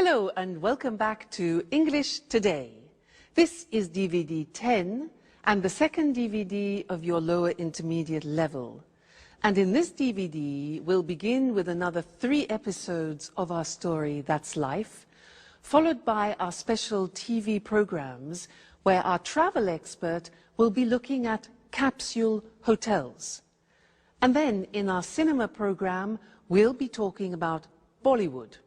Hello and welcome back to English Today. This is DVD 10 and the second DVD of your lower intermediate level. And in this DVD, we'll begin with another 3 episodes of our story, That's Life, followed by our special TV programs where our travel expert will be looking at capsule hotels. And then in our cinema program, we'll be talking about Bollywood.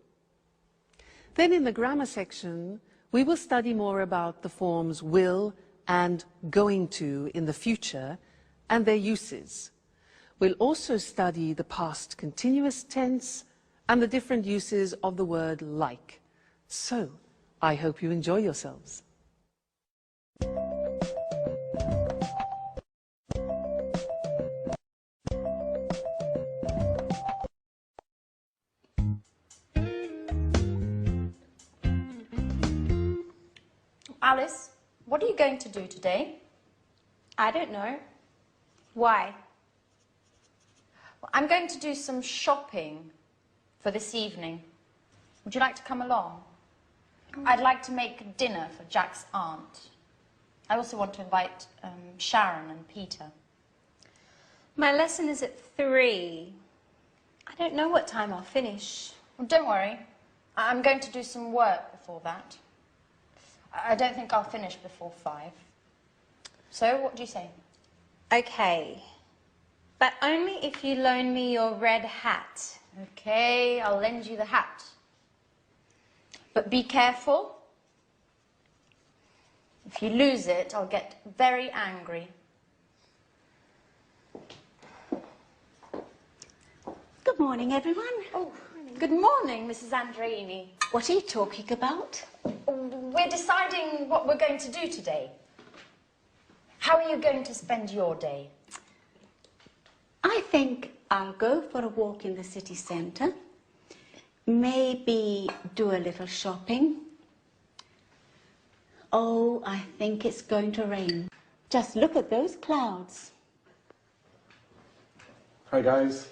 Then in the grammar section, we will study more about the forms will and going to in the future and their uses. We'll also study the past continuous tense and the different uses of the word like. So, I hope you enjoy yourselves. Alice, what are you going to do today? I don't know. Why? Well, I'm going to do some shopping for this evening. Would you like to come along? I'd like to make dinner for Jack's aunt. I also want to invite Sharon and Peter. My lesson is at 3. I don't know what time I'll finish. Well, don't worry. I'm going to do some work before that. I don't think I'll finish before 5. So, what do you say? Okay. But only if you loan me your red hat. Okay, I'll lend you the hat. But be careful. If you lose it, I'll get very angry. Good morning, everyone. Oh, good morning, Mrs. Andreini. What are you talking about? We're deciding what we're going to do today. How are you going to spend your day? I think I'll go for a walk in the city centre. Maybe do a little shopping. Oh, I think it's going to rain. Just look at those clouds. Hi, guys.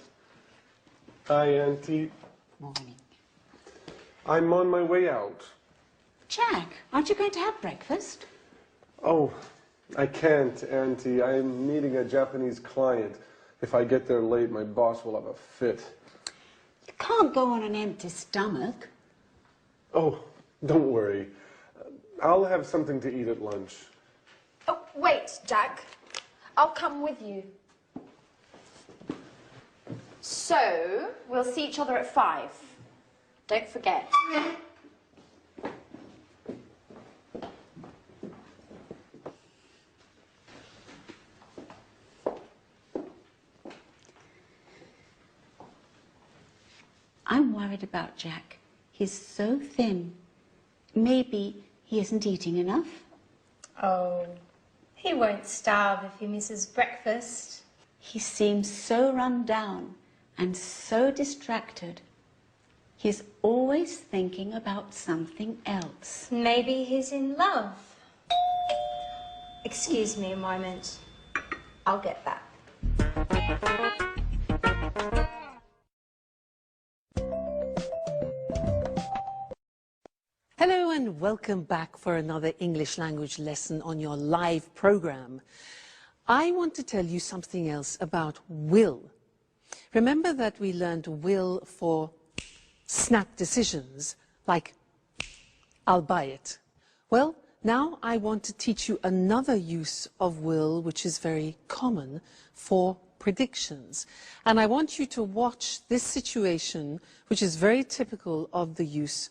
Hi, Auntie. Morning. I'm on my way out. Jack, aren't you going to have breakfast? Oh, I can't, Auntie. I'm meeting a Japanese client. If I get there late, my boss will have a fit. You can't go on an empty stomach. Oh, don't worry. I'll have something to eat at lunch. Oh, wait, Jack. I'll come with you. So, we'll see each other at 5. Don't forget. I'm worried about Jack. He's so thin. Maybe he isn't eating enough. Oh, he won't starve if he misses breakfast. He seems so run down and so distracted. He's always thinking about something else. Maybe he's in love. Excuse me a moment. I'll get that. Hello and welcome back for another English language lesson on your live program. I want to tell you something else about will. Remember that we learned will for snap decisions, like I'll buy it. Well, now I want to teach you another use of will which is very common for predictions. And I want you to watch this situation which is very typical of the use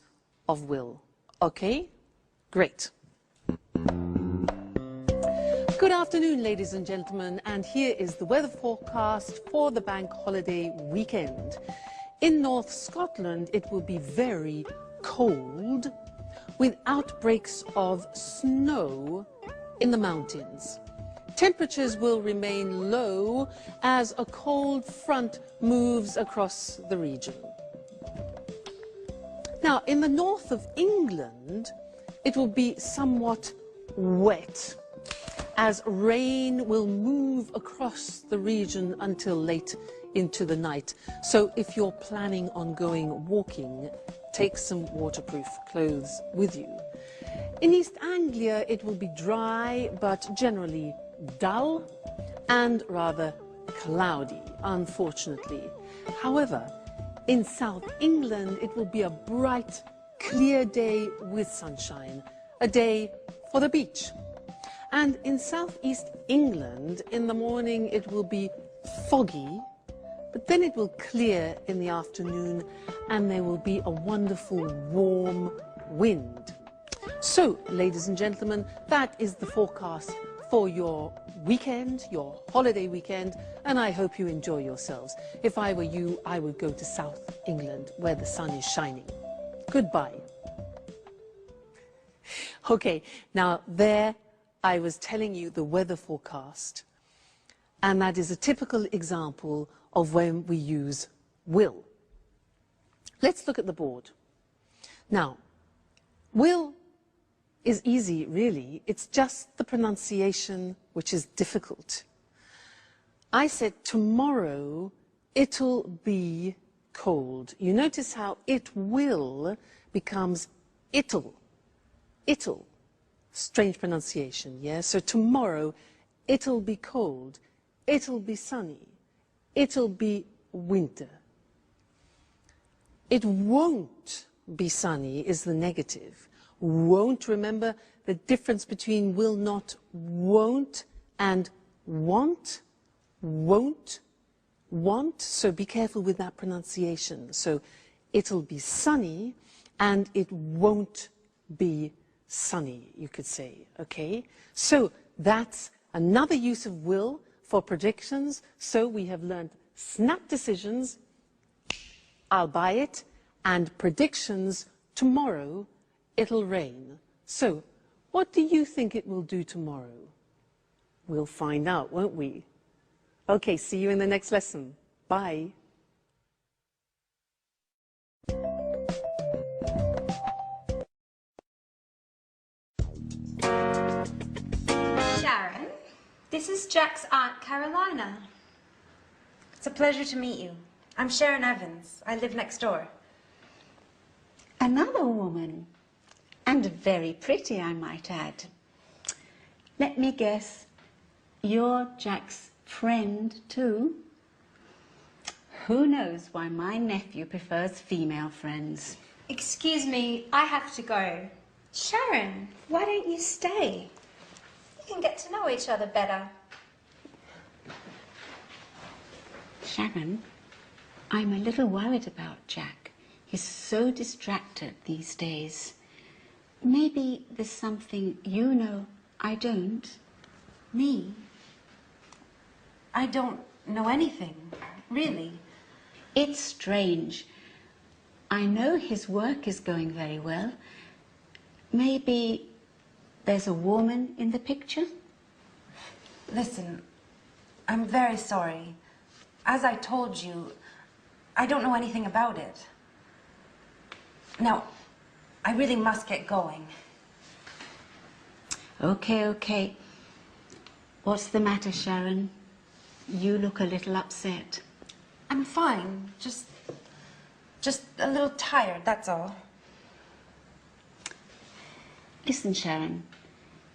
of will. Okay? Great. Good afternoon, ladies and gentlemen, and here is the weather forecast for the bank holiday weekend. In North Scotland, it will be very cold, with outbreaks of snow in the mountains. Temperatures will remain low as a cold front moves across the region. Now, in the north of England, it will be somewhat wet, as rain will move across the region until late into the night. So if you're planning on going walking, take some waterproof clothes with you. In East Anglia, it will be dry, but generally dull and rather cloudy, unfortunately. However, in South England, it will be a bright, clear day with sunshine, a day for the beach. And in southeast England, in the morning, it will be foggy, but then it will clear in the afternoon, and there will be a wonderful warm wind. So, ladies and gentlemen, that is the forecast for your weekend, your holiday weekend, and I hope you enjoy yourselves. If I were you, I would go to South England, where the sun is shining. Goodbye. Okay, now there I was telling you the weather forecast, and that is a typical example of when we use will. Let's look at the board. Now, will is easy, really. It's just the pronunciation which is difficult. I said tomorrow it'll be cold. You notice how it will becomes it'll. It'll. Strange pronunciation, yeah? So tomorrow it'll be cold. It'll be sunny. It'll be winter. It won't be sunny is the negative. Won't, remember the difference between will not, won't, and want, won't, want. So be careful with that pronunciation. So it'll be sunny and it won't be sunny, you could say, okay? So that's another use of will for predictions. So we have learned snap decisions, I'll buy it, and predictions, tomorrow it'll rain. So what do you think it will do tomorrow? We'll find out, won't we? Okay, see you in the next lesson. Bye. Sharon, this is Jack's Aunt Carolina. It's a pleasure to meet you. I'm Sharon Evans. I live next door. Another woman, and very pretty, I might add. Let me guess, you're Jack's friend too? Who knows why my nephew prefers female friends? Excuse me, I have to go. Sharon, why don't you stay? You can get to know each other better. Sharon, I'm a little worried about Jack. He's so distracted these days. Maybe there's something you know I don't. Me? I don't know anything, really. It's strange. I know his work is going very well. Maybe there's a woman in the picture? Listen, I'm very sorry. As I told you, I don't know anything about it. Now, I really must get going. Okay. What's the matter, Sharon? You look a little upset. I'm fine. Just a little tired, that's all. Listen, Sharon,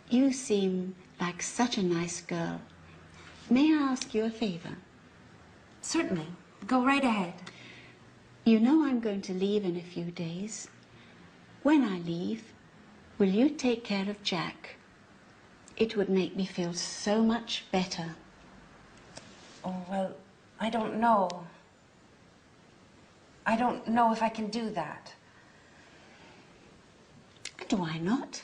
you seem like such a nice girl. May I ask you a favor? Certainly. Go right ahead. You know I'm going to leave in a few days. When I leave, will you take care of Jack? It would make me feel so much better. Oh, well, I don't know. I don't know if I can do that. And why not?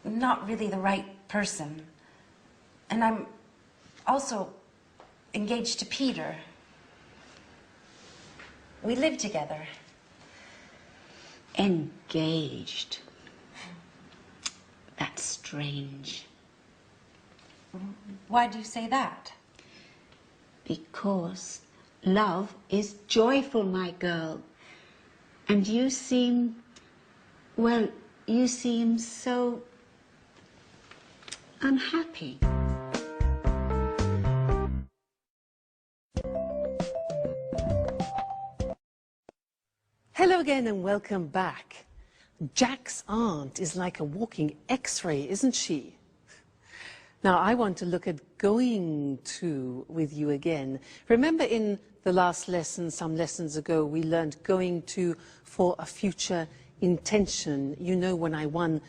I'm not really the right person. And I'm also engaged to Peter. We live together. Engaged. That's strange. Why do you say that? Because love is joyful, my girl. And you seem, well, you seem so unhappy. again and welcome back. Jack's aunt is like a walking X-ray, isn't she? Now, I want to look at going to with you again. Remember in the last lesson, some lessons ago, we learned going to for a future intention. You know, when I won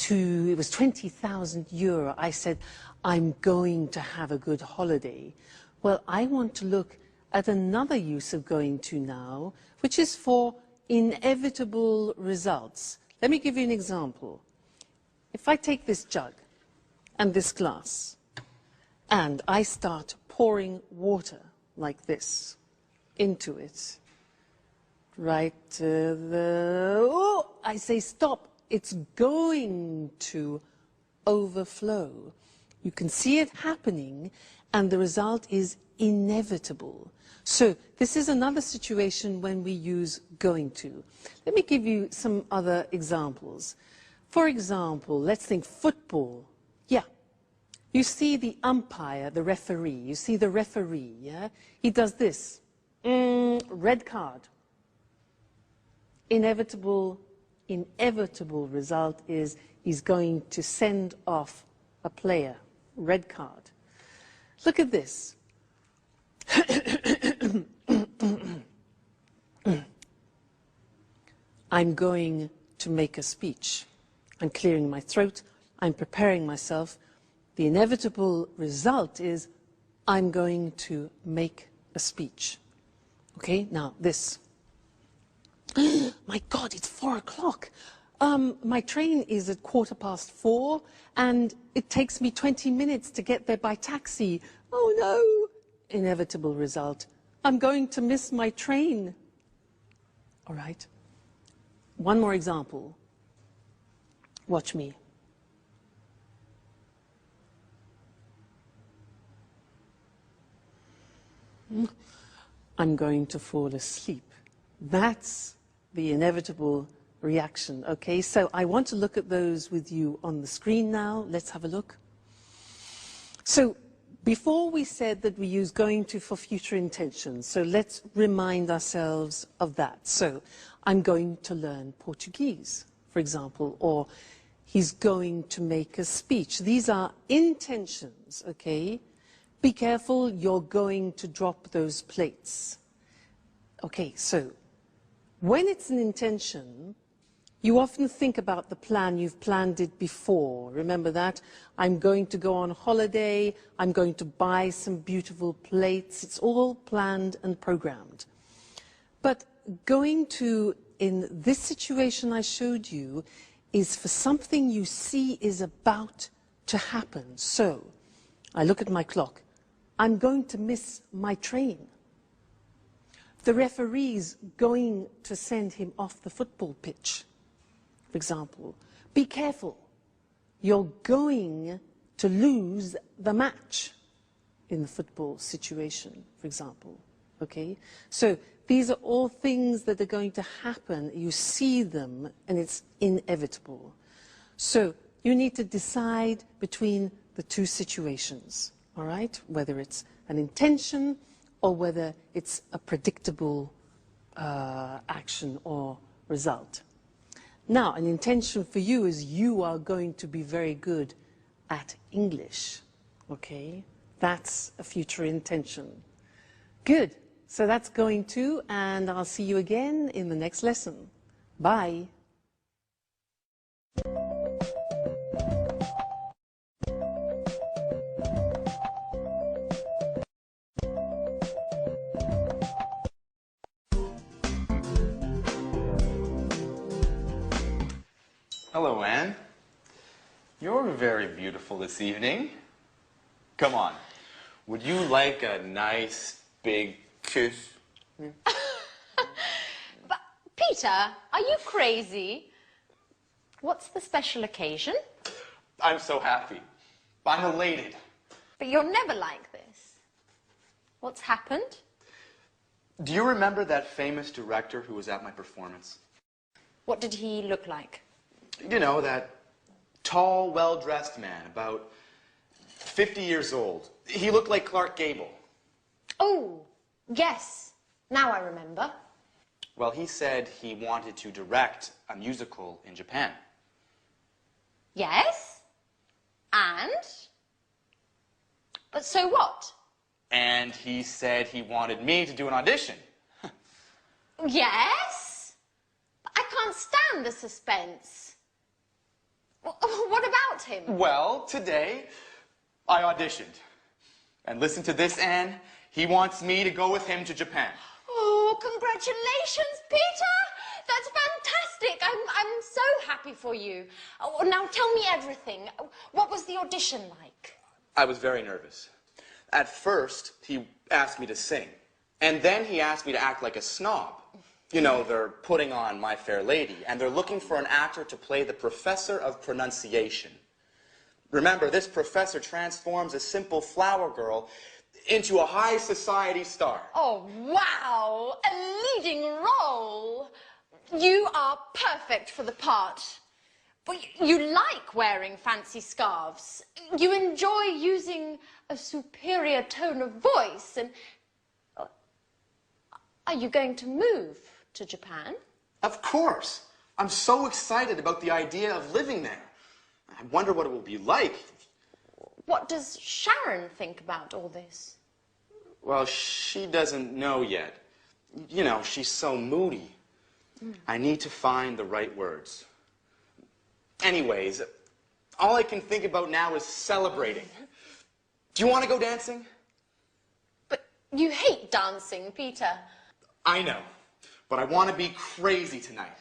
it was 20,000 euro, I said, I'm going to have a good holiday. Well, I want to look at another use of going to now, which is for inevitable results. Let me give you an example. If I take this jug and this glass, and I start pouring water like this into it, right I say stop, it's going to overflow. You can see it happening, and the result is inevitable. So this is another situation when we use going to. Let me give you some other examples. For example, let's think football. Yeah, you see the umpire, the referee. You see the referee, yeah? He does this. Red card. Inevitable result is he's going to send off a player. Red card. Look at this. I'm going to make a speech. I'm clearing my throat. I'm preparing myself. The inevitable result is I'm going to make a speech. Okay, now this. My God, it's 4 o'clock. My train is at 4:15, and it takes me 20 minutes to get there by taxi. Oh no! Inevitable result. I'm going to miss my train. All right. One more example. Watch me. I'm going to fall asleep. That's the inevitable reaction. Okay, so I want to look at those with you on the screen now. Let's have a look. So before we said that we use going to for future intentions, so let's remind ourselves of that. So I'm going to learn Portuguese, for example, or he's going to make a speech. These are intentions, okay? Be careful, you're going to drop those plates. Okay, so when it's an intention, you often think about the plan. You've planned it before. Remember that? I'm going to go on holiday. I'm going to buy some beautiful plates. It's all planned and programmed. But going to, in this situation I showed you, is for something you see is about to happen. So I look at my clock. I'm going to miss my train. The referee's going to send him off the football pitch, for example. Be careful. You're going to lose the match in the football situation, for example. Okay? So these are all things that are going to happen. You see them, and it's inevitable. So you need to decide between the two situations, all right? Whether it's an intention or whether it's a predictable action or result. Now, an intention for you is you are going to be very good at English, okay? That's a future intention. Good. So that's going to, and I'll see you again in the next lesson. Bye. Hello, Anne. You're very beautiful this evening. Come on. Would you like a nice, big kiss? But, Peter, are you crazy? What's the special occasion? I'm so happy. I'm elated. But you're never like this. What's happened? Do you remember that famous director who was at my performance? What did he look like? You know, that tall, well-dressed man, about 50 years old. He looked like Clark Gable. Oh, yes. Now I remember. Well, he said he wanted to direct a musical in Japan. Yes? And? But so what? And he said he wanted me to do an audition. Yes? But I can't stand the suspense. What about him? Well, today, I auditioned. And listen to this, Anne. He wants me to go with him to Japan. Oh, congratulations, Peter! That's fantastic. I'm so happy for you. Oh, now tell me everything. What was the audition like? I was very nervous. At first, he asked me to sing. And then he asked me to act like a snob. You know, they're putting on My Fair Lady, and they're looking for an actor to play the professor of pronunciation. Remember, this professor transforms a simple flower girl into a high society star. Oh, wow! A leading role! You are perfect for the part. But you like wearing fancy scarves. You enjoy using a superior tone of voice. And are you going to move to Japan? Of course. I'm so excited about the idea of living there. I wonder what it will be like. What does Sharon think about all this? Well, she doesn't know yet. You know, she's so moody. I need to find the right words. Anyways, all I can think about now is celebrating. Do you want to go dancing? But you hate dancing, Peter. I know, but I want to be crazy tonight.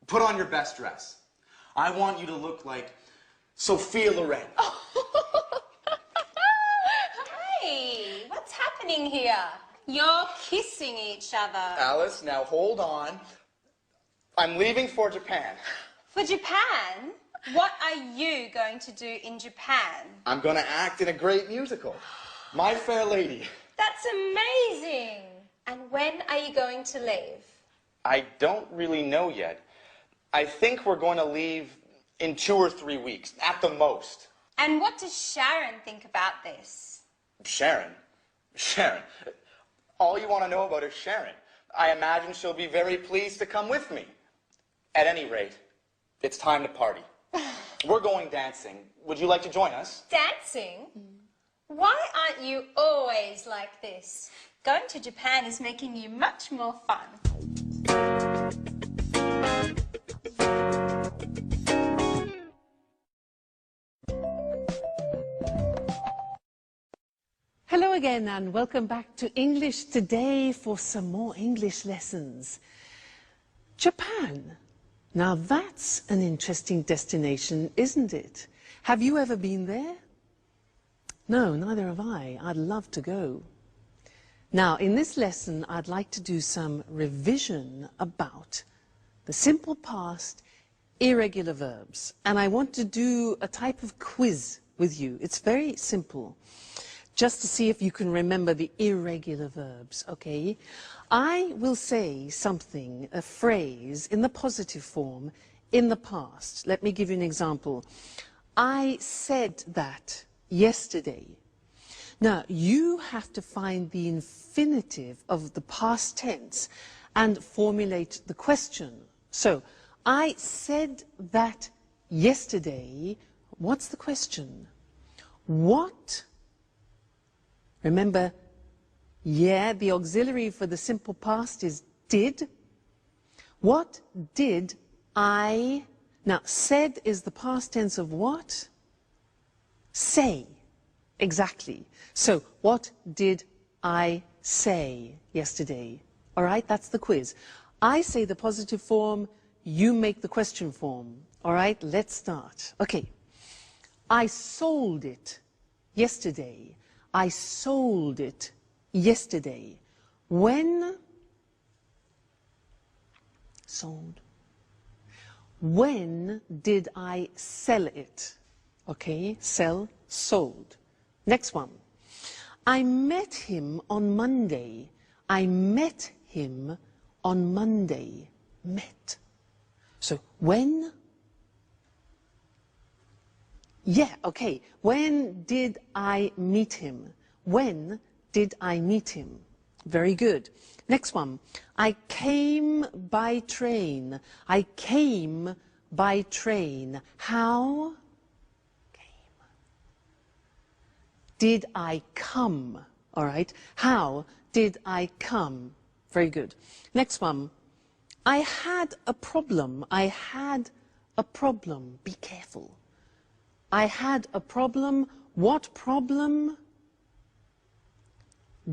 Put on your best dress. I want you to look like Sophia Loren. Hey, what's happening here? You're kissing each other. Alice, now hold on. I'm leaving for Japan. For Japan? What are you going to do in Japan? I'm going to act in a great musical. My Fair Lady. That's amazing. And when are you going to leave? I don't really know yet. I think we're going to leave in 2 or 3 weeks, at the most. And what does Sharon think about this? Sharon? Sharon? All you want to know about is Sharon. I imagine she'll be very pleased to come with me. At any rate, it's time to party. We're going dancing. Would you like to join us? Dancing? Why aren't you always like this? Going to Japan is making you much more fun. Hello again and welcome back to English Today for some more English lessons. Japan. Now that's an interesting destination, isn't it? Have you ever been there? No, neither have I. I'd love to go. Now, in this lesson, I'd like to do some revision about the simple past, irregular verbs. And I want to do a type of quiz with you. It's very simple, just to see if you can remember the irregular verbs, okay? I will say something, a phrase, in the positive form, in the past. Let me give you an example. I said that yesterday. Now, you have to find the infinitive of the past tense and formulate the question. So, I said that yesterday. What's the question? What? Remember, yeah, the auxiliary for the simple past is did. What did I? Now, said is the past tense of what? Say. Exactly. So, what did I say yesterday? All right, that's the quiz. I say the positive form, you make the question form. All right, let's start. Okay. I sold it yesterday. I sold it yesterday. When? Sold. When did I sell it? Okay, sell, sold. Next one. I met him on Monday. I met him on Monday. Met. So when? Yeah, okay. When did I meet him? When did I meet him? Very good. Next one. I came by train. I came by train. How? Came. Did I come? All right. How did I come? Very good. Next one. I had a problem. I had a problem. Be careful. I had a problem. What problem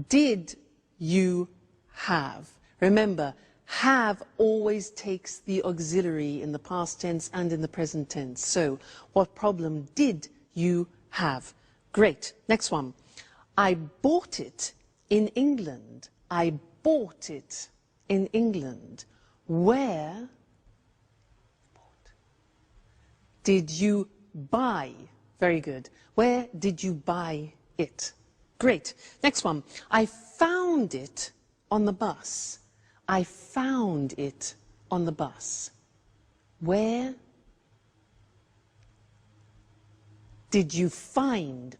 did you have? Remember, have always takes the auxiliary in the past tense and in the present tense. So, what problem did you have? Great. Next one. I bought it in England. I bought it in England. Where did you buy? Very good. Where did you buy it? Great. Next one. I found it on the bus. I found it on the bus. Where did you find?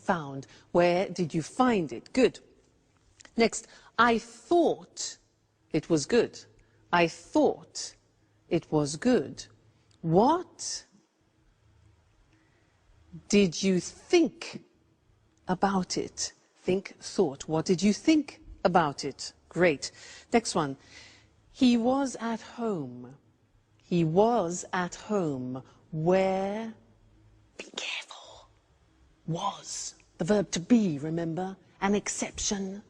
Found. Where did you find it? Good. Next. I thought it was good. I thought it was good. What did you think about it? Think, thought. What did you think about it? Great. Next one. He was at home. He was at home. Where? Be careful. Was. The verb to be, remember? An exception.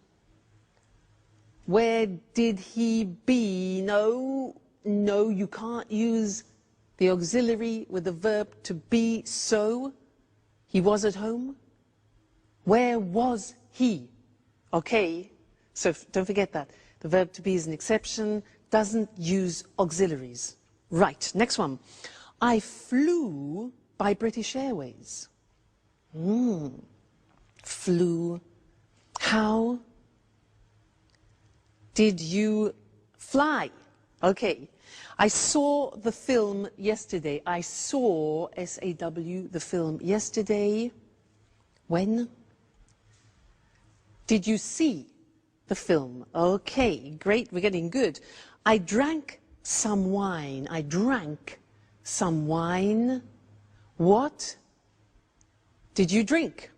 Where did he be? No, you can't use the auxiliary with the verb to be. So, he was at home. Where was he? Okay, so don't forget that. The verb to be is an exception, doesn't use auxiliaries. Right, next one. I flew by British Airways. Flew. How did you fly? Okay. I saw the film yesterday. I saw, S-A-W, the film yesterday. When? Did you see the film? Okay, great, we're getting good. I drank some wine. I drank some wine. What did you drink?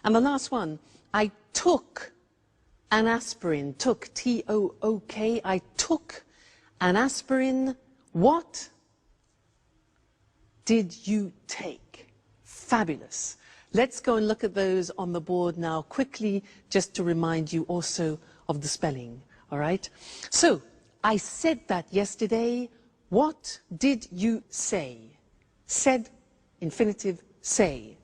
And the last one, I took an aspirin. Took, T-O-O-K. I took an aspirin. What did you take? Fabulous. Let's go and look at those on the board now quickly, just to remind you also of the spelling, all right? So, I said that yesterday. What did you say? Said, infinitive, say.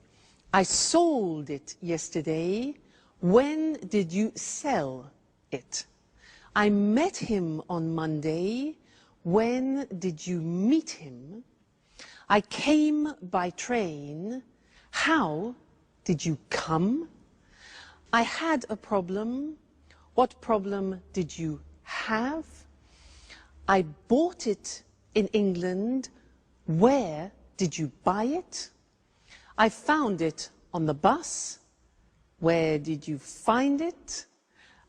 I sold it yesterday. When did you sell it? I met him on Monday. When did you meet him? I came by train. How did you come? I had a problem. What problem did you have? I bought it in England. Where did you buy it? I found it on the bus. Where did you find it?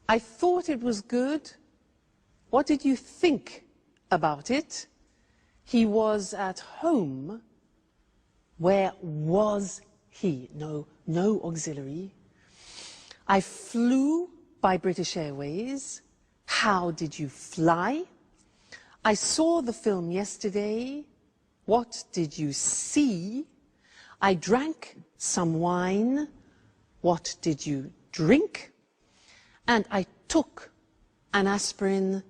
I thought it was good. What did you think about it? He was at home. Where was he? No auxiliary. I flew by British Airways. How did you fly? I saw the film yesterday. What did you see? I drank some wine. What did you drink? And I took an aspirin.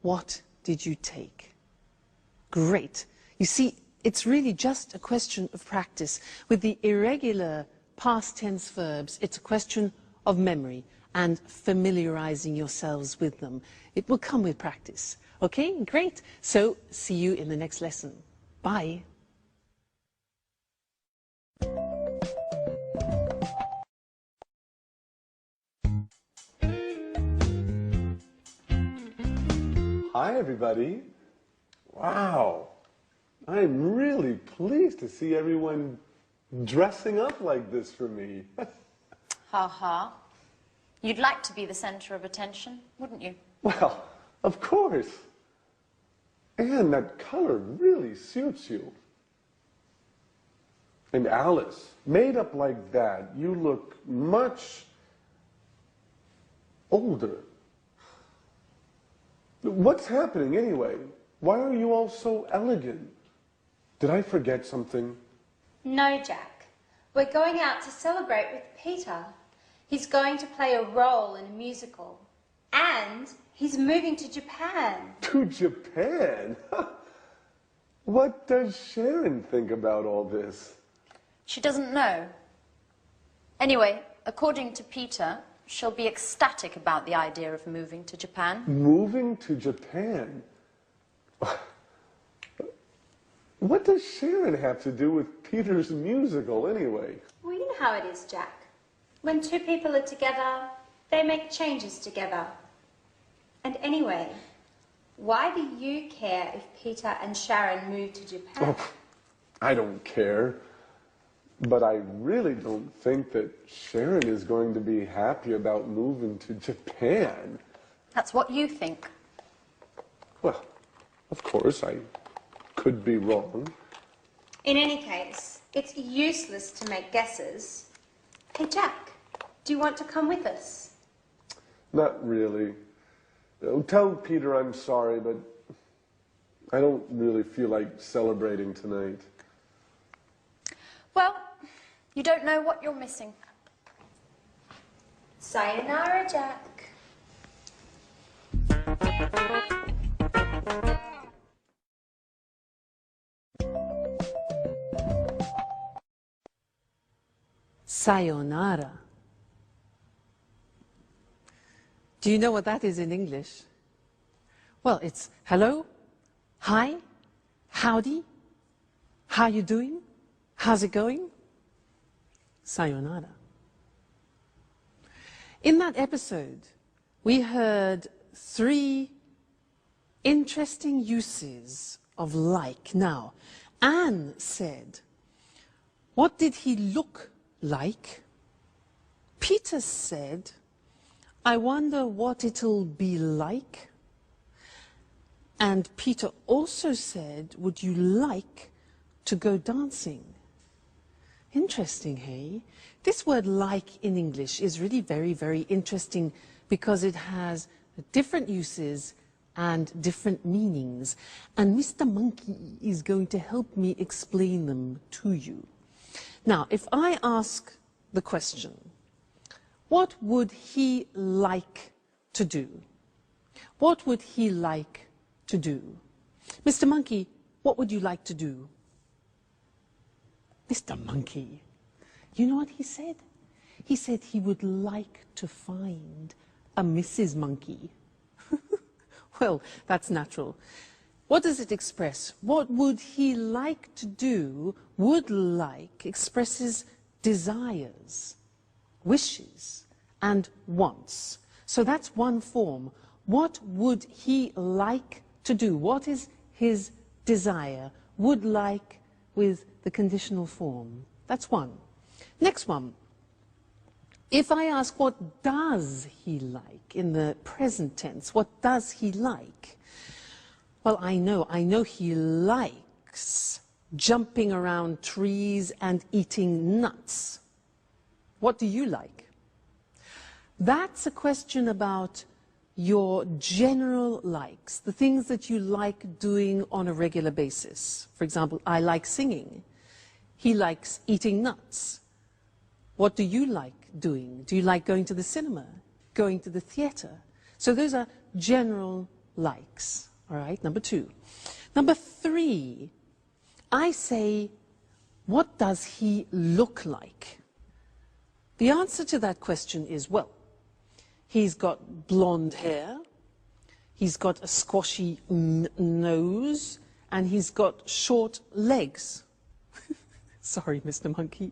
What did you take? Great. You see, it's really just a question of practice. With the irregular past tense verbs, it's a question of memory and familiarizing yourselves with them. It will come with practice. Okay, great. So, see you in the next lesson. Bye. Hi, everybody. Wow. I'm really pleased to see everyone dressing up like this for me. Ha ha. You'd like to be the center of attention, wouldn't you? Well, of course. And that color really suits you. And Alice, made up like that, you look much older. What's happening anyway? Why are you all so elegant? Did I forget something? No, Jack. We're going out to celebrate with Peter. He's going to play a role in a musical. And he's moving to Japan. To Japan? What does Sharon think about all this? She doesn't know. Anyway, according to Peter, she'll be ecstatic about the idea of moving to Japan. Moving to Japan? What does Sharon have to do with Peter's musical anyway? Well, you know how it is, Jack. When two people are together, they make changes together. And anyway, why do you care if Peter and Sharon move to Japan? Oh, I don't care. But I really don't think that Sharon is going to be happy about moving to Japan. That's what you think. Well, of course, I could be wrong. In any case, it's useless to make guesses. Hey, Jack, do you want to come with us? Not really. Tell Peter I'm sorry, but I don't really feel like celebrating tonight. Well, you don't know what you're missing. Sayonara, Jack. Sayonara. Do you know what that is in English? Well, it's hello, hi, howdy, how you doing, how's it going? Sayonara. In that episode, we heard 3 interesting uses of like. Now, Anne said, what did he look like? Peter said, I wonder what it'll be like. And Peter also said, would you like to go dancing? Interesting, hey? This word like in English is really very, very interesting because it has different uses and different meanings. And Mr. Monkey is going to help me explain them to you. Now, if I ask the question, what would he like to do? What would he like to do? Mr. Monkey, what would you like to do? Mr. Monkey, you know what he said? He said he would like to find a Mrs. Monkey. Well, that's natural. What does it express? What would he like to do? Would like expresses desires, wishes, and wants. So that's one form. What would he like to do? What is his desire? Would like with the conditional form. That's one. Next one. If I ask what does he like in the present tense, what does he like? Well, I know he likes jumping around trees and eating nuts. What do you like? That's a question about your general likes, the things that you like doing on a regular basis. For example, I like singing. He likes eating nuts. What do you like doing? Do you like going to the cinema, going to the theater? So those are general likes, all right, number 2. Number 3, I say, what does he look like? The answer to that question is, well, he's got blonde hair, he's got a squashy nose, and he's got short legs. Sorry, Mr. Monkey.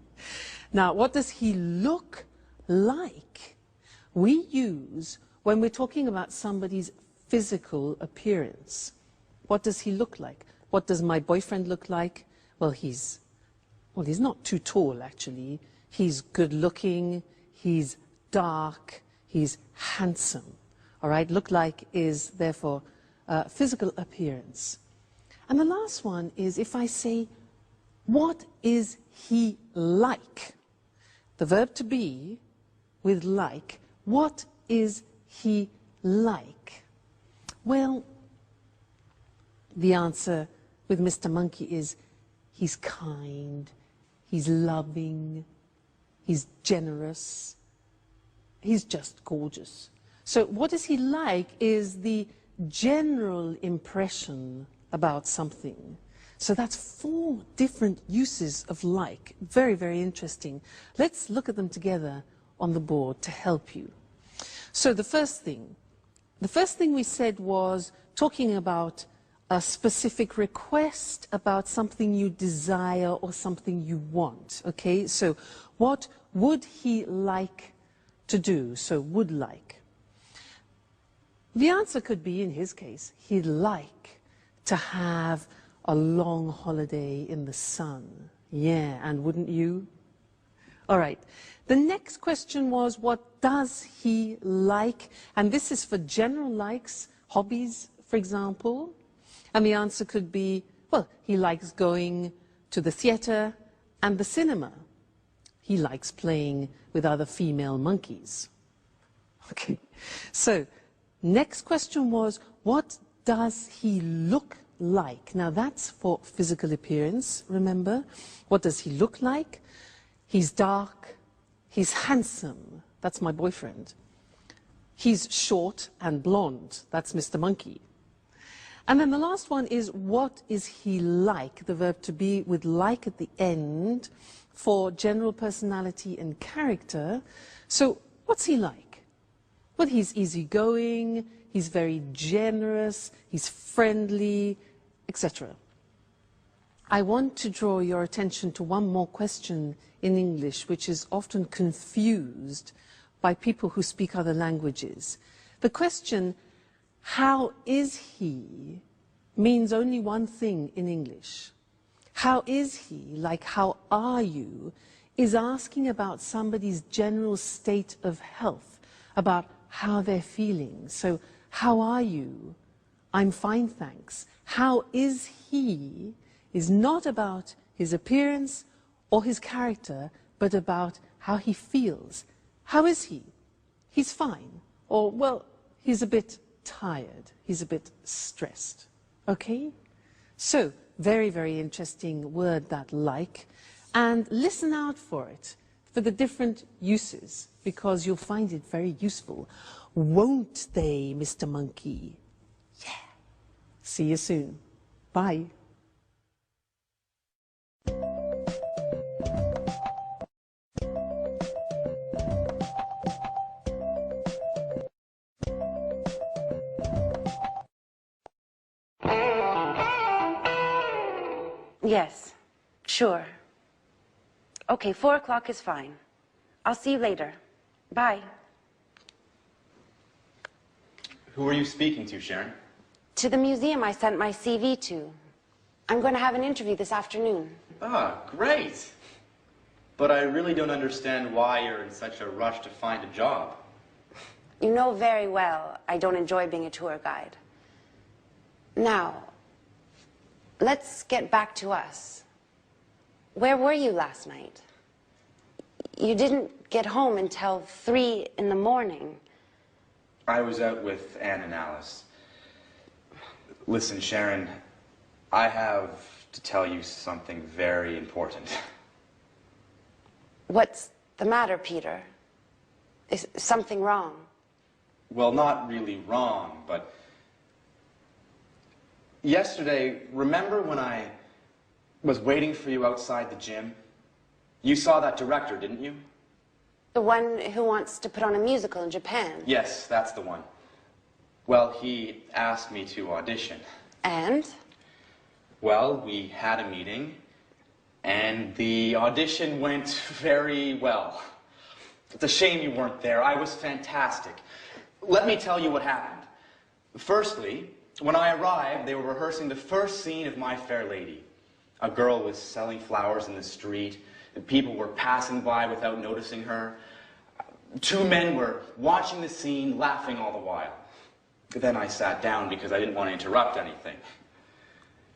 Now, what does he look like? We use, when we're talking about somebody's physical appearance, what does he look like? What does my boyfriend look like? Well, he's not too tall, actually. He's good looking, he's dark, he's handsome. All right, look like is therefore physical appearance. And the last one is if I say, what is he like? The verb to be with like, what is he like? Well, the answer with Mr. Monkey is he's kind, he's loving, he's generous, he's just gorgeous. So what is he like is the general impression about something. So that's 4 different uses of like. Very, very interesting. Let's look at them together on the board to help you. So the first thing we said was talking about a specific request about something you desire or something you want. Okay, so what would he like to do? So would like. The answer could be, in his case, he'd like to have a long holiday in the sun. Yeah, and wouldn't you? All right. The next question was, what does he like? And this is for general likes, hobbies, for example. And the answer could be, well, he likes going to the theater and the cinema. He likes playing with other female monkeys. Okay. So, next question was, what does he look like? Now that's for physical appearance, remember? What does he look like? He's dark, he's handsome, that's my boyfriend. He's short and blonde, that's Mr. Monkey. And then the last one is, what is he like? The verb to be with like at the end for general personality and character. So what's he like? Well, he's easygoing, he's very generous, he's friendly, etc. I want to draw your attention to one more question in English, which is often confused by people who speak other languages. The question, how is he, means only one thing in English. How is he, like how are you, is asking about somebody's general state of health, about how they're feeling. So, how are you? I'm fine, thanks. How is he is not about his appearance or his character, but about how he feels. How is he? He's fine. Or, well, he's a bit tired. He's a bit stressed. Okay? So, very, very interesting word, that like. And listen out for it, for the different uses, because you'll find it very useful. Won't they, Mr. Monkey? Yeah. See you soon. Bye. Yes, sure. Okay, 4 o'clock is fine. I'll see you later. Bye. Who are you speaking to, Sharon? To the museum I sent my CV to. I'm going to have an interview this afternoon. Ah, great. But I really don't understand why you're in such a rush to find a job. You know very well I don't enjoy being a tour guide. Now, let's get back to us. Where were you last night? You didn't get home until 3 in the morning. I was out with Anne and Alice. Listen, Sharon, I have to tell you something very important. What's the matter, Peter? Is something wrong? Well, not really wrong, but yesterday, remember when I was waiting for you outside the gym? You saw that director, didn't you? The one who wants to put on a musical in Japan? Yes, that's the one. Well, he asked me to audition. And? Well, we had a meeting, and the audition went very well. It's a shame you weren't there. I was fantastic. Let me tell you what happened. Firstly, when I arrived, they were rehearsing the first scene of My Fair Lady. A girl was selling flowers in the street, and people were passing by without noticing her. Two men were watching the scene, laughing all the while. Then I sat down because I didn't want to interrupt anything.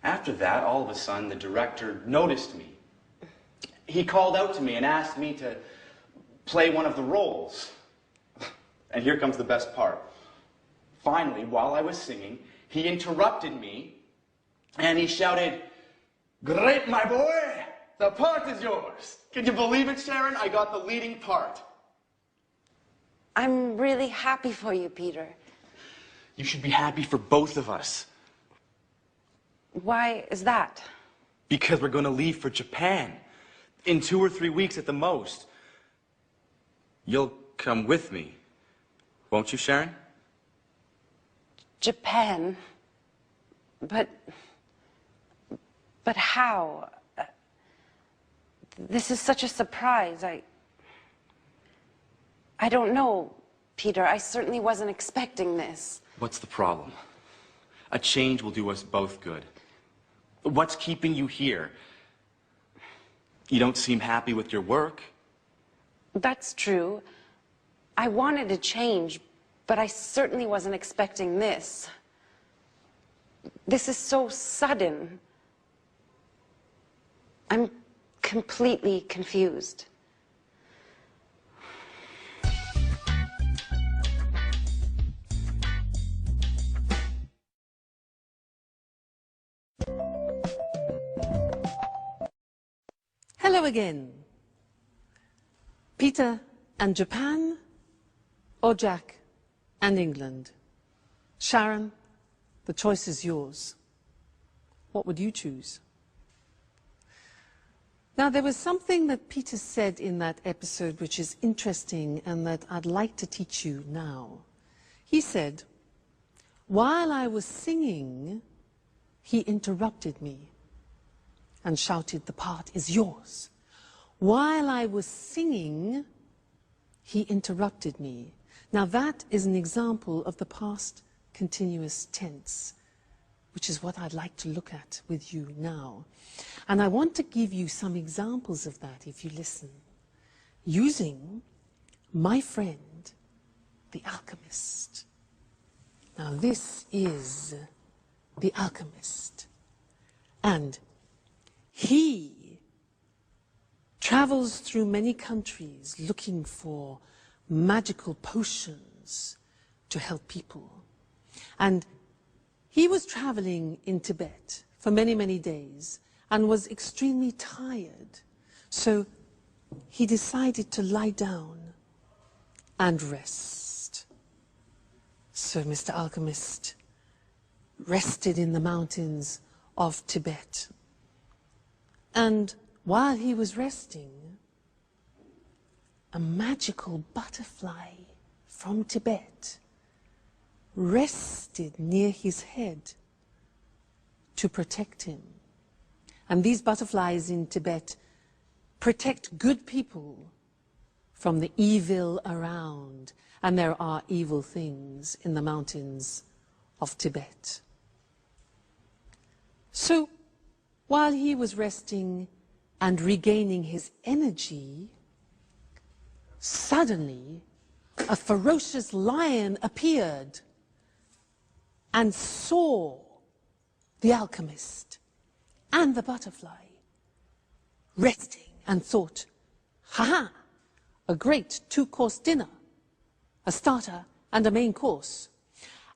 After that, all of a sudden, the director noticed me. He called out to me and asked me to play one of the roles. And here comes the best part. Finally, while I was singing, he interrupted me and he shouted, "Great, my boy! The part is yours." Can you believe it, Sharon? I got the leading part. I'm really happy for you, Peter. You should be happy for both of us. Why is that? Because we're going to leave for Japan in 2 or 3 weeks at the most. You'll come with me, won't you, Sharon? Japan? But how? This is such a surprise. I don't know, Peter. I certainly wasn't expecting this. What's the problem? A change will do us both good. What's keeping you here? You don't seem happy with your work. That's true. I wanted to change, but I certainly wasn't expecting this. This is so sudden. I'm completely confused. Hello again. Peter and Japan, or Jack and England? Sharon, the choice is yours. What would you choose? Now, there was something that Peter said in that episode which is interesting and that I'd like to teach you now. He said, while I was singing, he interrupted me and shouted, "The part is yours." While I was singing, he interrupted me. Now that is an example of the past continuous tense, which is what I'd like to look at with you now. And I want to give you some examples of that if you listen, using my friend, the alchemist. Now this is the alchemist. And he travels through many countries looking for magical potions to help people. And he was traveling in Tibet for many, many days and was extremely tired. So he decided to lie down and rest. So Mr. Alchemist rested in the mountains of Tibet. And while he was resting, a magical butterfly from Tibet rested near his head to protect him. And these butterflies in Tibet protect good people from the evil around. And there are evil things in the mountains of Tibet. So, while he was resting and regaining his energy, suddenly a ferocious lion appeared and saw the alchemist and the butterfly resting and thought, "Ha-ha, a great two-course dinner, a starter and a main course."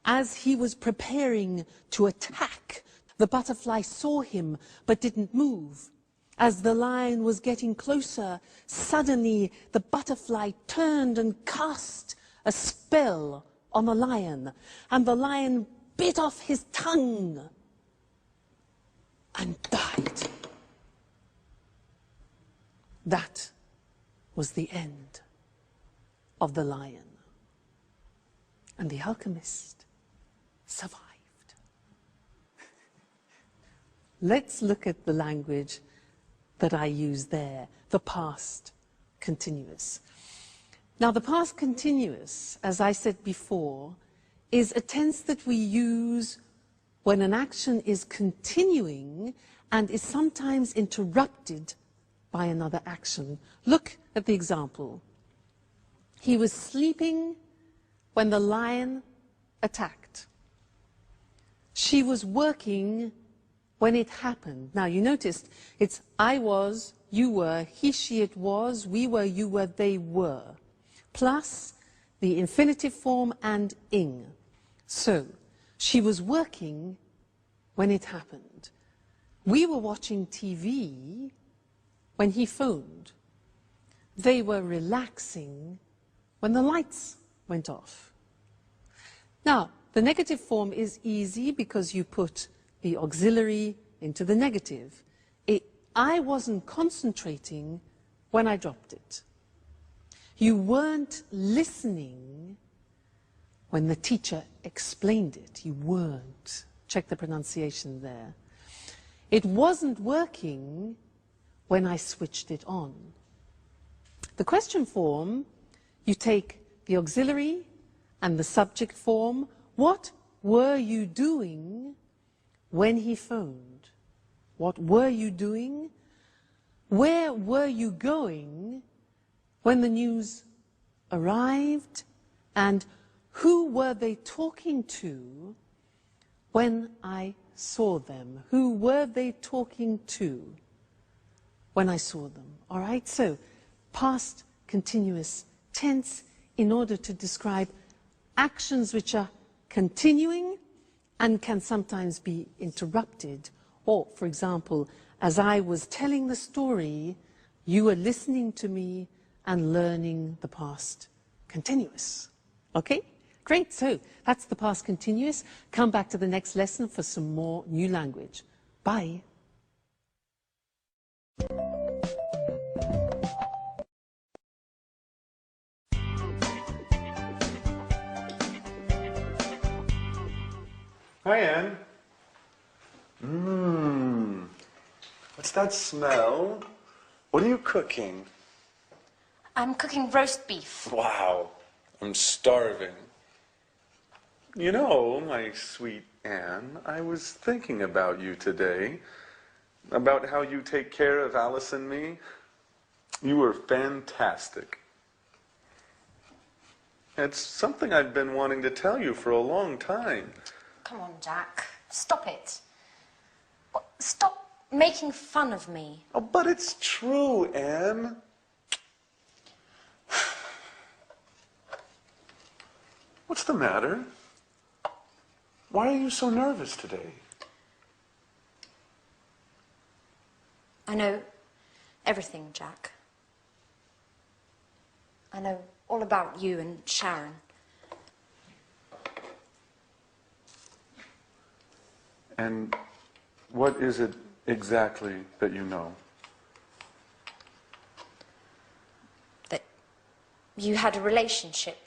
As he was preparing to attack, the butterfly saw him but didn't move. As the lion was getting closer, suddenly the butterfly turned and cast a spell on the lion, and the lion bit off his tongue and died. That was the end of the lion. And the alchemist survived. Let's look at the language that I use there, the past continuous. Now, the past continuous, as I said before, is a tense that we use when an action is continuing and is sometimes interrupted by another action. Look at the example. He was sleeping when the lion attacked. She was working when it happened. Now, you noticed it's I was, you were, he, she, it was, we were, you were, they were, plus the infinitive form and ing. So, she was working when it happened. We were watching TV when he phoned. They were relaxing when the lights went off. Now, the negative form is easy because you put the auxiliary into the negative. I wasn't concentrating when I dropped it. You weren't listening when the teacher explained it. You weren't. Check the pronunciation there. It wasn't working when I switched it on. The question form, you take the auxiliary and the subject form. What were you doing when he phoned? What were you doing? Where were you going when the news arrived? And who were they talking to when I saw them? Who were they talking to when I saw them? All right, so past continuous tense in order to describe actions which are continuing and can sometimes be interrupted. Or, for example, as I was telling the story, you were listening to me and learning the past continuous. Okay? Great, so that's the past continuous. Come back to the next lesson for some more new language. Bye. Hi, Anne. What's that smell? What are you cooking? I'm cooking roast beef. Wow, I'm starving. You know, my sweet Anne, I was thinking about you today, about how you take care of Alice and me. You were fantastic. It's something I've been wanting to tell you for a long time. Come on, Jack. Stop it. Stop making fun of me. Oh, but it's true, Anne. What's the matter? Why are you so nervous today? I know everything, Jack. I know all about you and Sharon. And what is it exactly that you know? That you had a relationship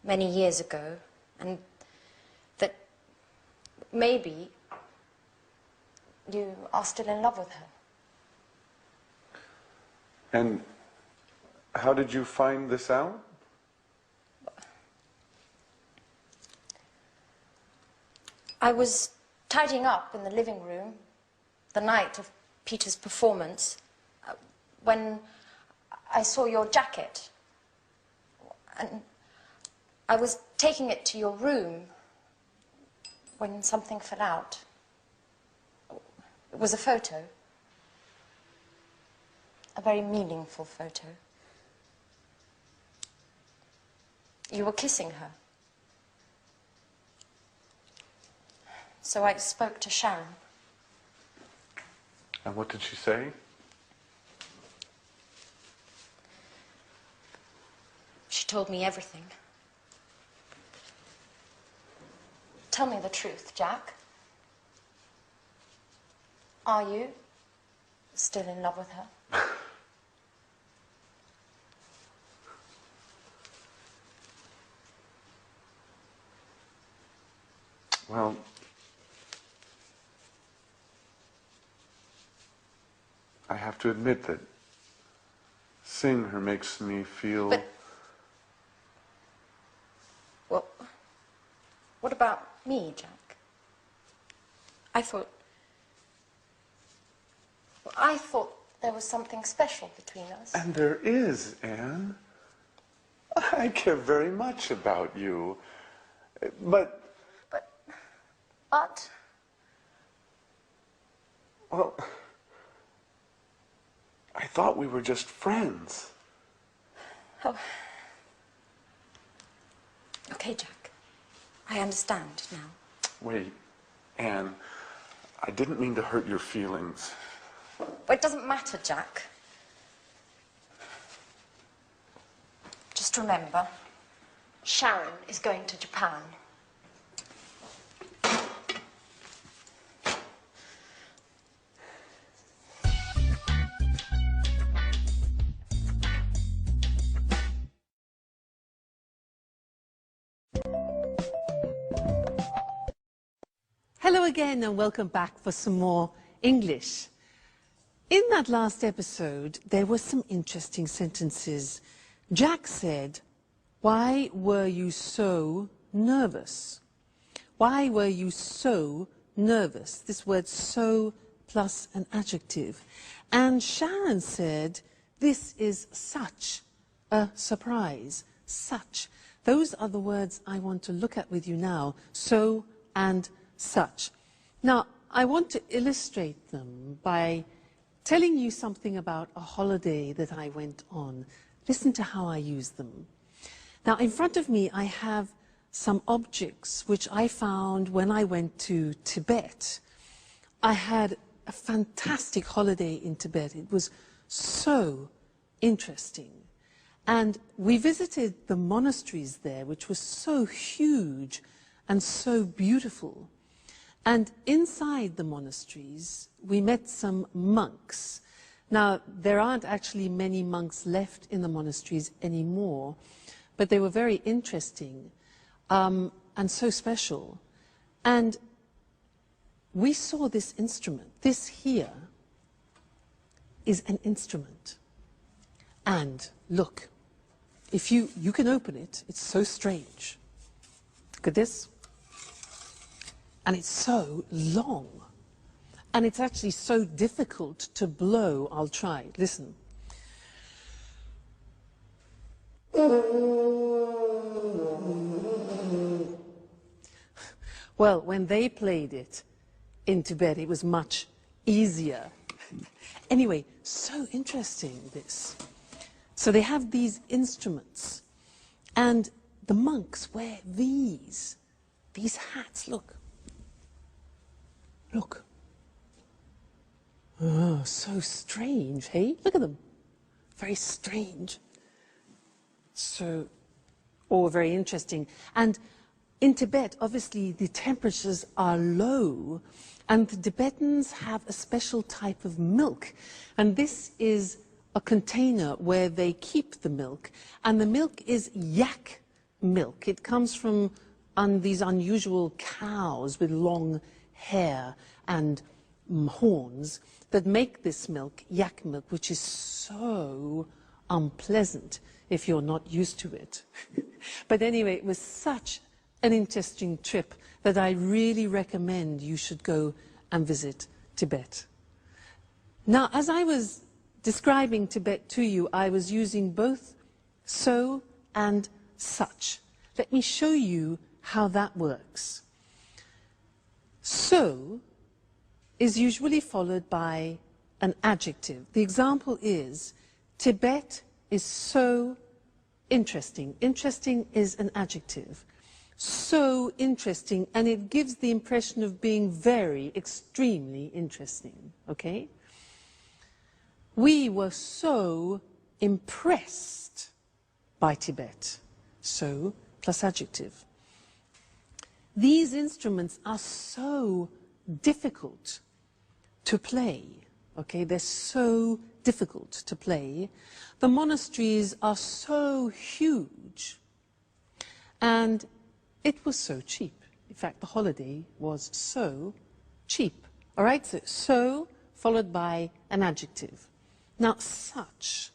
many years ago, and that maybe you are still in love with her. And how did you find this out? I was tidying up in the living room the night of Peter's performance when I saw your jacket. And I was taking it to your room when something fell out. It was a photo. A very meaningful photo. You were kissing her. So I spoke to Sharon. And what did she say? She told me everything. Tell me the truth, Jack. Are you still in love with her? Well, I have to admit that seeing her makes me feel... But, well, what about me, Jack? I thought there was something special between us. And there is, Anne. I care very much about you. But... Well, I thought we were just friends. Oh. Okay, Jack. I understand now. Wait, Anne, I didn't mean to hurt your feelings. Well, it doesn't matter, Jack. Just remember, Sharon is going to Japan. Hello again and welcome back for some more English. In that last episode, there were some interesting sentences. Jack said, "Why were you so nervous?" Why were you so nervous? This word so plus an adjective. And Sharon said, "This is such a surprise." Such. Those are the words I want to look at with you now. So and such. Now, I want to illustrate them by telling you something about a holiday that I went on. Listen to how I use them. Now, in front of me, I have some objects which I found when I went to Tibet. I had a fantastic holiday in Tibet. It was so interesting. And we visited the monasteries there, which was so huge and so beautiful. And inside the monasteries, we met some monks. Now, there aren't actually many monks left in the monasteries anymore, but they were very interesting and so special. And we saw this instrument. This here is an instrument. And look, if you can open it, it's so strange. Look at this. And it's so long. And it's actually so difficult to blow. I'll try. Listen. Well, when they played it in Tibet, it was much easier. Anyway, so interesting, this. So they have these instruments. And the monks wear these hats, look. Look. Oh, so strange, hey? Look at them. Very strange. So, very interesting. And in Tibet, obviously, the temperatures are low, and the Tibetans have a special type of milk. And this is a container where they keep the milk, and the milk is yak milk. It comes from these unusual cows with long hair and horns that make this milk, yak milk, which is so unpleasant if you're not used to it. But anyway, it was such an interesting trip that I really recommend you should go and visit Tibet. Now, as I was describing Tibet to you, I was using both so and such. Let me show you how that works. So is usually followed by an adjective. The example is, Tibet is so interesting. Interesting is an adjective. So interesting, and it gives the impression of being very, extremely interesting, okay? We were so impressed by Tibet. So plus adjective. These instruments are so difficult to play, okay? They're so difficult to play. The monasteries are so huge, and it was so cheap. In fact, the holiday was so cheap. All right, so followed by an adjective. Now, such.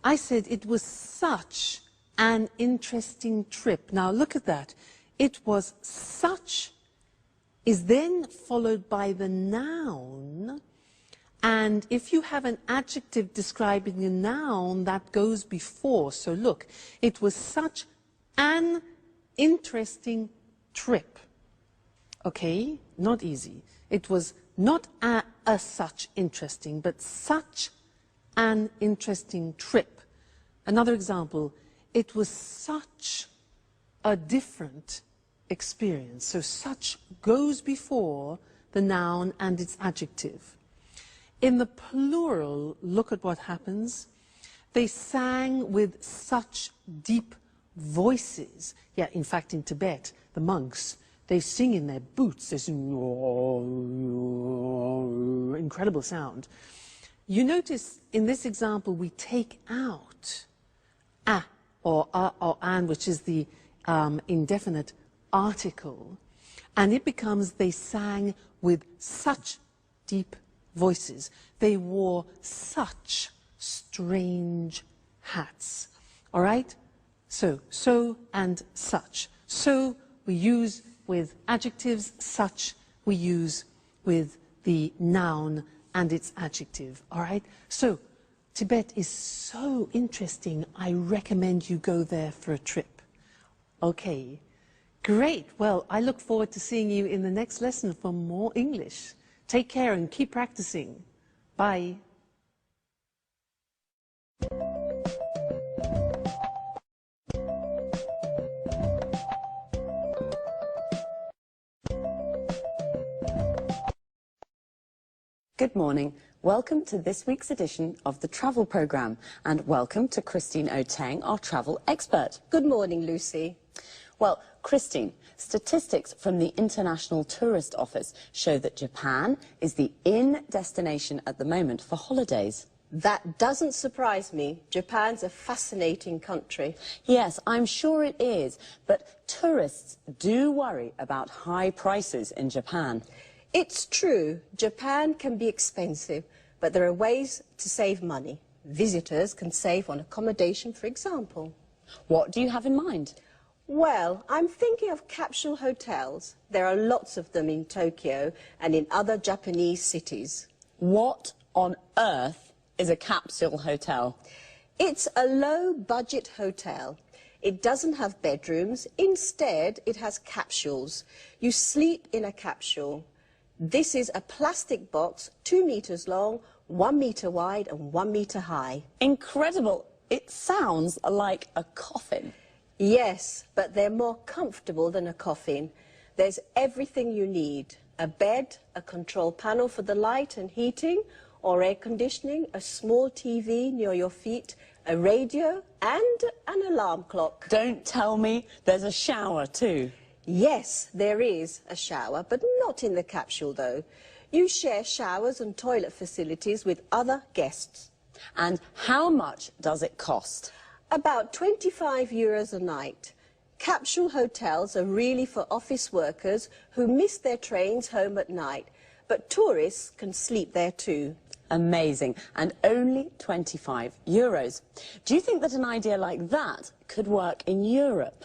I said it was such an interesting trip. Now, look at that. It was such is then followed by the noun, And if you have an adjective describing a noun, that goes before. So look, it was such an interesting trip. Okay, not easy. It was not a such interesting, but such an interesting trip. Another example, it was such a different experience. So such goes before the noun and its adjective. In the plural, look at what happens. They sang with such deep voices. Yeah, in fact, in Tibet, the monks, they sing in their boots. They sing, incredible sound. You notice in this example, we take out a or an, which is the indefinite article, and it becomes they sang with such deep voices. They wore such strange hats. All right? So and such. So we use with adjectives, such we use with the noun and its adjective. All right? So Tibet is so interesting. I recommend you go there for a trip. Okay. Great. Well, I look forward to seeing you in the next lesson for more English. Take care and keep practicing. Bye. Good morning. Welcome to this week's edition of the Travel Programme, and welcome to Christine Oteng, our travel expert. Good morning, Lucy. Well, Christine, statistics from the International Tourist Office show that Japan is the in destination at the moment for holidays. That doesn't surprise me. Japan's a fascinating country. Yes, I'm sure it is, but tourists do worry about high prices in Japan. It's true, Japan can be expensive, but there are ways to save money. Visitors can save on accommodation, for example. What do you have in mind? Well, I'm thinking of capsule hotels. There are lots of them in Tokyo and in other Japanese cities. What on earth is a capsule hotel? It's a low-budget hotel. It doesn't have bedrooms. Instead, it has capsules. You sleep in a capsule. This is a plastic box, 2 meters long, 1 meter wide and 1 meter high. Incredible. It sounds like a coffin. Yes, but they're more comfortable than a coffin. There's everything you need. A bed, a control panel for the light and heating, or air conditioning, a small TV near your feet, a radio, and an alarm clock. Don't tell me there's a shower too. Yes, there is a shower, but not in the capsule, though. You share showers and toilet facilities with other guests. And how much does it cost? About €25 a night. Capsule hotels are really for office workers who miss their trains home at night, but tourists can sleep there too. Amazing. And only €25. Do you think that an idea like that could work in Europe?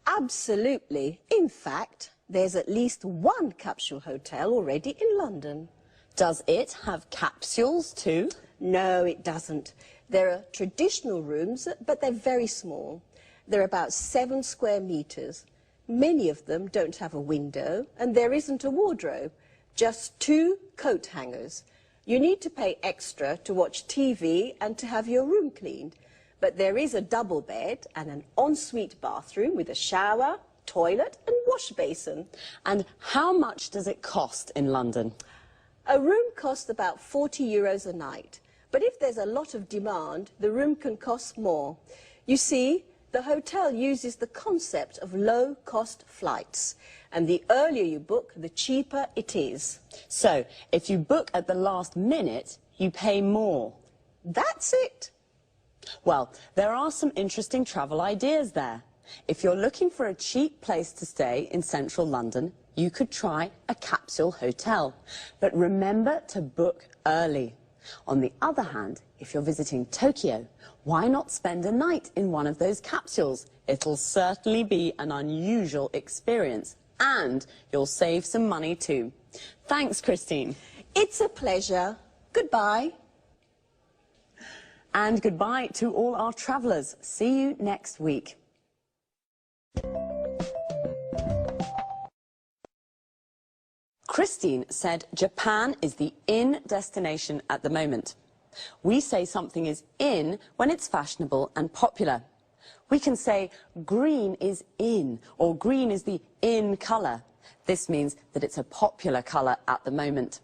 Absolutely. In fact, there's at least one capsule hotel already in London. Does it have capsules too? No, it doesn't. There are traditional rooms, but they're very small. They're about 7 square meters. Many of them don't have a window, and there isn't a wardrobe, just 2 coat hangers. You need to pay extra to watch TV and to have your room cleaned. But there is a double bed and an ensuite bathroom with a shower, toilet and wash basin. And how much does it cost in London? A room costs about €40 a night. But if there's a lot of demand, the room can cost more. You see, the hotel uses the concept of low-cost flights. And the earlier you book, the cheaper it is. So, if you book at the last minute, you pay more. That's it. Well, there are some interesting travel ideas there. If you're looking for a cheap place to stay in central London, you could try a capsule hotel. But remember to book early. On the other hand, if you're visiting Tokyo, why not spend a night in one of those capsules? It'll certainly be an unusual experience, and you'll save some money too. Thanks, Christine. It's a pleasure. Goodbye. And goodbye to all our travellers. See you next week. Christine said Japan is the in destination at the moment. We say something is in when it's fashionable and popular. We can say green is in, or green is the in colour. This means that it's a popular colour at the moment.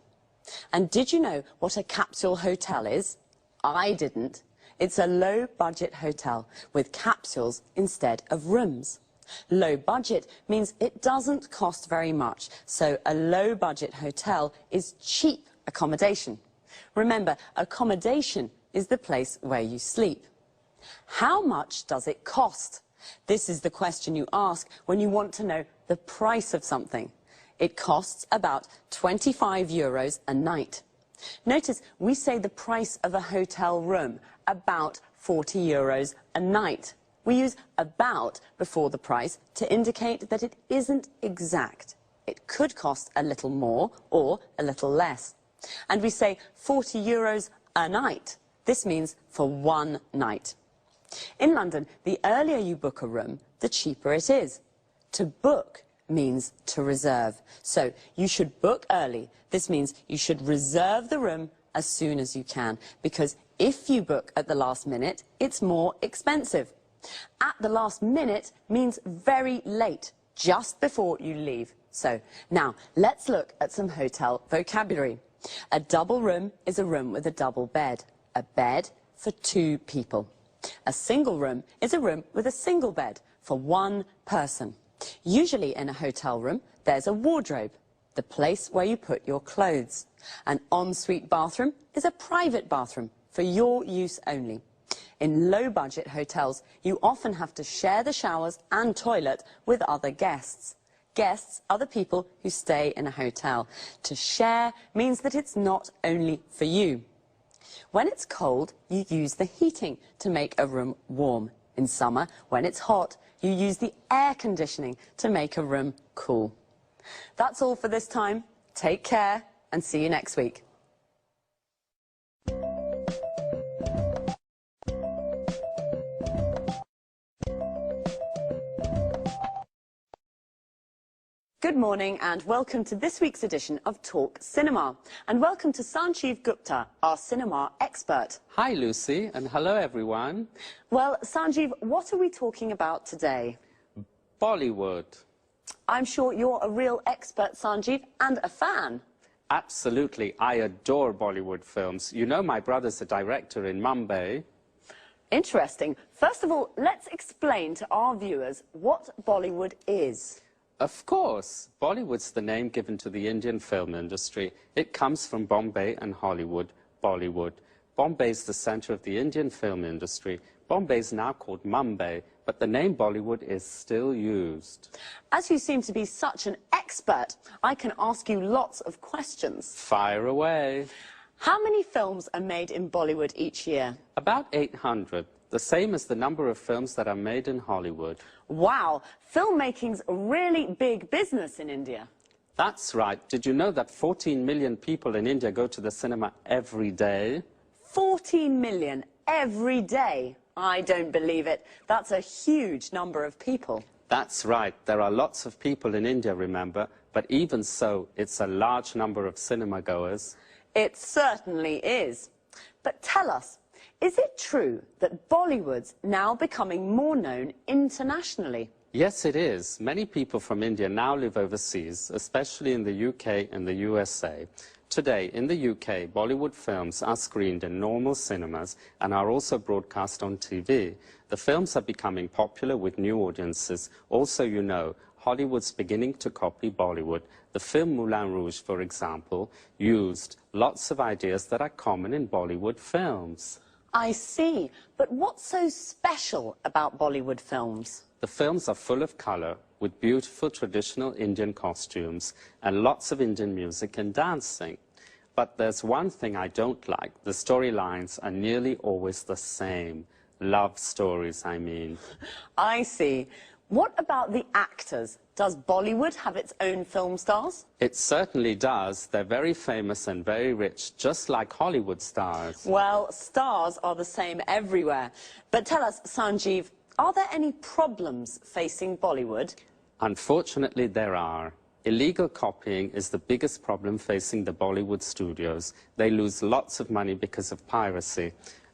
And did you know what a capsule hotel is? I didn't. It's a low-budget hotel with capsules instead of rooms. Low budget means it doesn't cost very much, so a low-budget hotel is cheap accommodation. Remember, accommodation is the place where you sleep. How much does it cost? This is the question you ask when you want to know the price of something. It costs about 25 euros a night. Notice we say the price of a hotel room, about 40 euros a night. We use about before the price to indicate that it isn't exact. It could cost a little more or a little less. And we say 40 euros a night. This means for one night. In London, the earlier you book a room, the cheaper it is. To book means to reserve. So you should book early. This means you should reserve the room as soon as you can, because if you book at the last minute, it's more expensive. At the last minute means very late, just before you leave. So now let's look at some hotel vocabulary. A double room is a room with a double bed, a bed for two people. A single room is a room with a single bed for one person. Usually in a hotel room, there's a wardrobe, the place where you put your clothes. An ensuite bathroom is a private bathroom for your use only. In low-budget hotels, you often have to share the showers and toilet with other guests. Guests are the people who stay in a hotel. To share means that it's not only for you. When it's cold, you use the heating to make a room warm. In summer, when it's hot, you use the air conditioning to make a room cool. That's all for this time. Take care and see you next week. Good morning and welcome to this week's edition of Talk Cinema. And welcome to Sanjeev Gupta, our cinema expert. Hi Lucy, and hello everyone. Well, Sanjeev, what are we talking about today? Bollywood. I'm sure you're a real expert, Sanjeev, and a fan. Absolutely, I adore Bollywood films. You know my brother's a director in Mumbai. Interesting. First of all, let's explain to our viewers what Bollywood is. Of course, Bollywood's the name given to the Indian film industry. It comes from Bombay and Hollywood, Bollywood. Bombay's the center of the Indian film industry. Bombay's now called Mumbai, but the name Bollywood is still used. As you seem to be such an expert, I can ask you lots of questions. Fire away. How many films are made in Bollywood each year? About 800. The same as the number of films that are made in Hollywood. Wow, filmmaking's a really big business in India. That's right. Did you know that 14 million people in India go to the cinema every day? 14 million every day? I don't believe it. That's a huge number of people. That's right. There are lots of people in India, remember, but even so, it's a large number of cinema goers. It certainly is. But tell us, is it true that Bollywood's now becoming more known internationally? Yes, it is. Many people from India now live overseas, especially in the UK and the USA. Today, in the UK, Bollywood films are screened in normal cinemas and are also broadcast on TV. The films are becoming popular with new audiences. Also, you know, Hollywood's beginning to copy Bollywood. The film Moulin Rouge, for example, used lots of ideas that are common in Bollywood films. I see. But what's so special about Bollywood films? The films are full of colour, with beautiful traditional Indian costumes and lots of Indian music and dancing. But there's one thing I don't like. The storylines are nearly always the same. Love stories, I mean. I see. What about the actors? Does Bollywood have its own film stars? It certainly does. They're very famous and very rich, just like Hollywood stars. Well, stars are the same everywhere. But tell us, Sanjeev, are there any problems facing Bollywood? Unfortunately, there are. Illegal copying is the biggest problem facing the Bollywood studios. They lose lots of money because of piracy.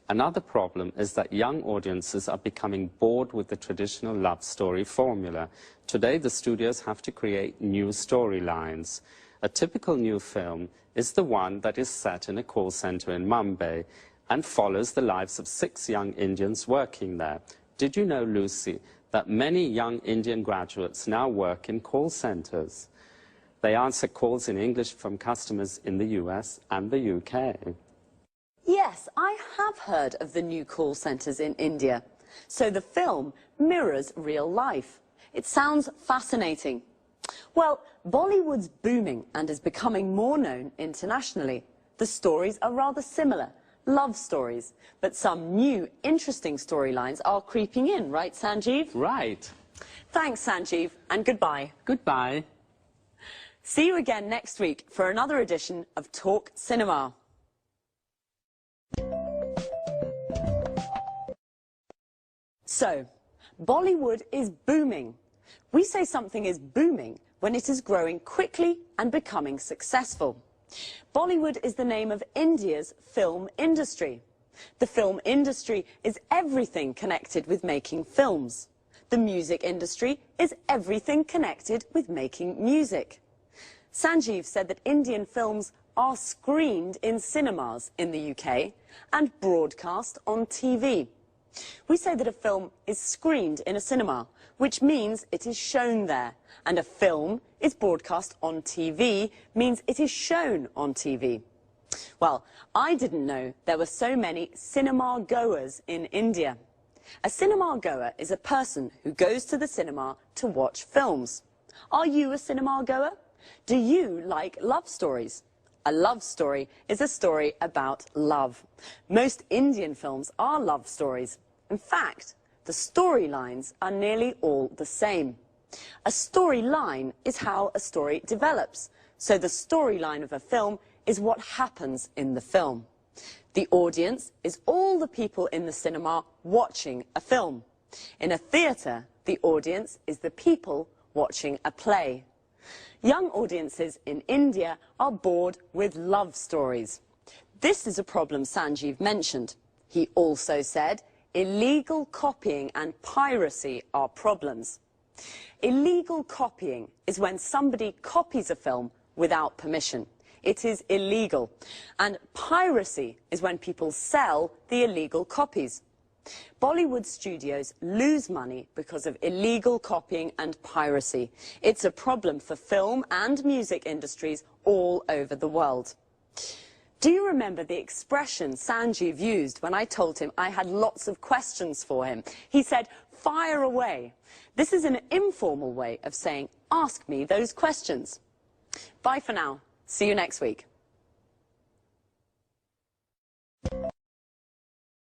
Another problem is that young audiences are becoming bored with the traditional love story formula. Today, the studios have to create new storylines. A typical new film is the one that is set in a call center in Mumbai and follows the lives of 6 young Indians working there. Did you know, Lucy, that many young Indian graduates now work in call centers? They answer calls in English from customers in the US and the UK. Yes, I have heard of the new call centres in India. So the film mirrors real life. It sounds fascinating. Well, Bollywood's booming and is becoming more known internationally. The stories are rather similar, love stories. But some new, interesting storylines are creeping in, right, Sanjeev? Right. Thanks, Sanjeev, and goodbye. Goodbye. See you again next week for another edition of Talk Cinema. So, Bollywood is booming. We say something is booming when it is growing quickly and becoming successful. Bollywood is the name of India's film industry. The film industry is everything connected with making films. The music industry is everything connected with making music. Sanjeev said that Indian films are screened in cinemas in the UK and broadcast on TV. We say that a film is screened in a cinema, which means it is shown there, and a film is broadcast on TV means it is shown on TV. Well, I didn't know there were so many cinema goers in India. A cinema goer is a person who goes to the cinema to watch films. Are you a cinema goer? Do you like love stories? A love story is a story about love. Most Indian films are love stories. In fact, the storylines are nearly all the same. A storyline is how a story develops. So the storyline of a film is what happens in the film. The audience is all the people in the cinema watching a film. In a theatre, the audience is the people watching a play. Young audiences in India are bored with love stories. This is a problem Sanjeev mentioned. He also said illegal copying and piracy are problems. Illegal copying is when somebody copies a film without permission. It is illegal. And piracy is when people sell the illegal copies. Bollywood studios lose money because of illegal copying and piracy. It's a problem for film and music industries all over the world. Do you remember the expression Sanjeev used when I told him I had lots of questions for him? He said, fire away. This is an informal way of saying, ask me those questions. Bye for now. See you next week.